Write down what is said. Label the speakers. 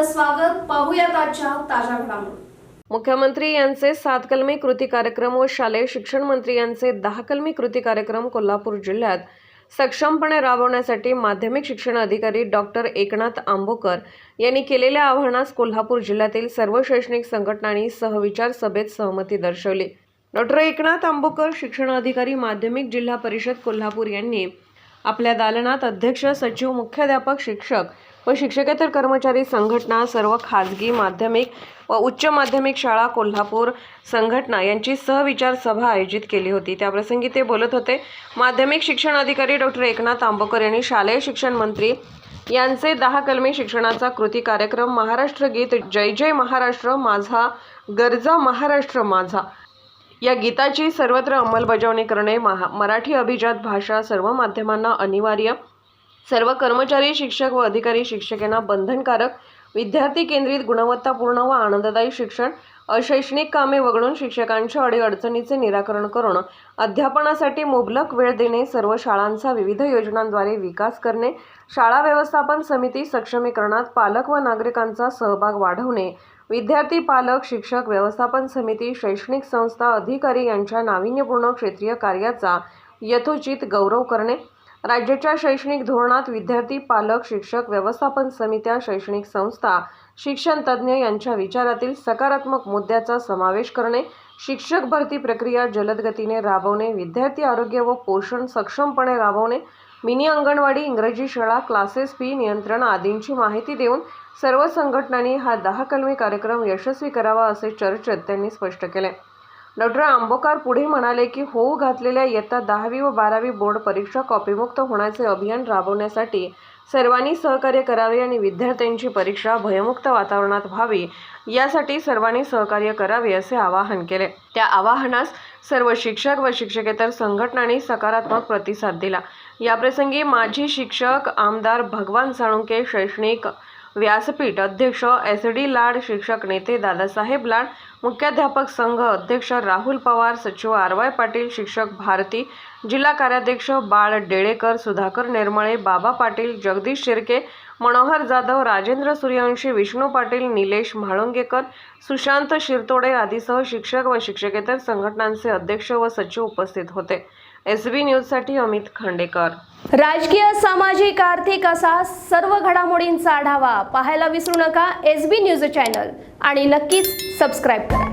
Speaker 1: आपलं स्वागत. पाहूयात आजच्या ताज्या घडामोडी.
Speaker 2: मुख्यमंत्री यांचे 7 कलमी कृती कार्यक्रम व शालेय शिक्षण मंत्री यांचे 10 कलमी कृती कार्यक्रम कोल्हापूर जिल्ह्यात सक्षमपणे राबवण्यासाठी माध्यमिक शिक्षण अधिकारी डॉक्टर एकनाथ आंबोकर यांनी केलेल्या आवाहनास कोल्हापूर जिल्ह्यातील सर्व शैक्षणिक संघटनांनी सहविचार सभेत सहमती दर्शवली. डॉक्टर एकनाथ आंबोकर शिक्षण अधिकारी माध्यमिक जिल्हा परिषद कोल्हापूर यांनी आपल्या दालनात अध्यक्ष, सचिव, मुख्याध्यापक, शिक्षक व शिक्षकेतर कर्मचारी संघटना, सर्व खाजगी माध्यमिक व उच्च माध्यमिक शाळा कोल्हापूर संघटना यांची सहविचार सभा आयोजित केली होती. त्याप्रसंगी ते बोलत होते. माध्यमिक शिक्षण अधिकारी डॉक्टर एकनाथ आंबोकर यांनी शालेय शिक्षण मंत्री यांचे 10 कलमी शिक्षणाचा कृती कार्यक्रम महाराष्ट्र गीत जय जय महाराष्ट्र माझा गरजा महाराष्ट्र माझा या गीताची सर्वत्र अंमलबजावणी करणे, मराठी अभिजात भाषा सर्व माध्यमांना अनिवार्य, सर्व कर्मचारी, शिक्षक व अधिकारी शिक्षकांना बंधनकारक, विद्यार्थी केंद्रित, गुणवत्तापूर्ण व आनंददायी शिक्षण, अशैक्षणिक कामे वगळून शिक्षकांच्या अडीअडचणीचे निराकरण करून अध्यापनासाठी मुबलक वेळ देणे, सर्व शाळांचा विविध योजनांद्वारे विकास करणे, शाळा व्यवस्थापन समिती सक्षमीकरणात पालक व नागरिकांचा सहभाग वाढवणे, विद्यार्थी, पालक, शिक्षक, व्यवस्थापन समिती, शैक्षणिक संस्था, अधिकारी यांच्या नाविन्यपूर्ण क्षेत्रीय कार्याचा यथोचित गौरव करणे, राज्याच्या शैक्षणिक धोरणात विद्यार्थी, पालक, शिक्षक, व्यवस्थापन समित्या, शैक्षणिक संस्था, शिक्षण तज्ज्ञ यांच्या विचारातील सकारात्मक मुद्द्याचा समावेश करणे, शिक्षक भरती प्रक्रिया जलद गतीने राबवणे, विद्यार्थी आरोग्य व पोषण सक्षमपणे राबवणे, मिनी अंगणवाडी, इंग्रजी शाळा, क्लासेस फी नियंत्रण आदींची माहिती देऊन सर्व संघटनांनी हा 10 कलमी कार्यक्रम यशस्वी करावा असे चर्चेत त्यांनी स्पष्ट केले. डॉक्टर आंबोकर पुढे म्हणाले की होऊ घातलेल्या इयत्ता 10वी व 12वी बोर्ड परीक्षा कॉपीमुक्त होण्याचे अभियान राबवण्यासाठी सर्वांनी सहकार्य करावे आणि विद्यार्थ्यांची परीक्षा भयमुक्त वातावरणात व्हावी यासाठी सर्वांनी सहकार्य करावे असे आवाहन केले. त्या आवाहनास सर्व शिक्षक व शिक्षकेतर संघटनांनी सकारात्मक प्रतिसाद दिला. याप्रसंगी माजी शिक्षक आमदार भगवान साळुंके, शैक्षणिक व्यासपीठ अध्यक्ष SD लाड, शिक्षक नेते दादासाहेब लाड, मुख्याध्यापक संघ अध्यक्ष राहुल पवार, सचिव RY पाटील, शिक्षक भारती, जिल्हा कार्याध्यक्ष बाळ डेळेकर, सुधाकर निर्मळे, बाबा पाटील, जगदीश शिर्के, मनोहर जाधव, राजेंद्र सूर्यवंशी, विष्णू पाटील, निलेश म्हाळुंगेकर, सुशांत शिरतोडे आदीसह शिक्षक व शिक्षकेतर संघटनांचे अध्यक्ष व सचिव उपस्थित होते. SB न्यूजसाठी अमित खांडेकर.
Speaker 1: राजकीय, सामाजिक, आर्थिक असा सर्व घडामोडींचा आढावा पाहायला विसरू नका SB न्यूज चॅनल आणि नक्कीच सबस्क्राईब करा.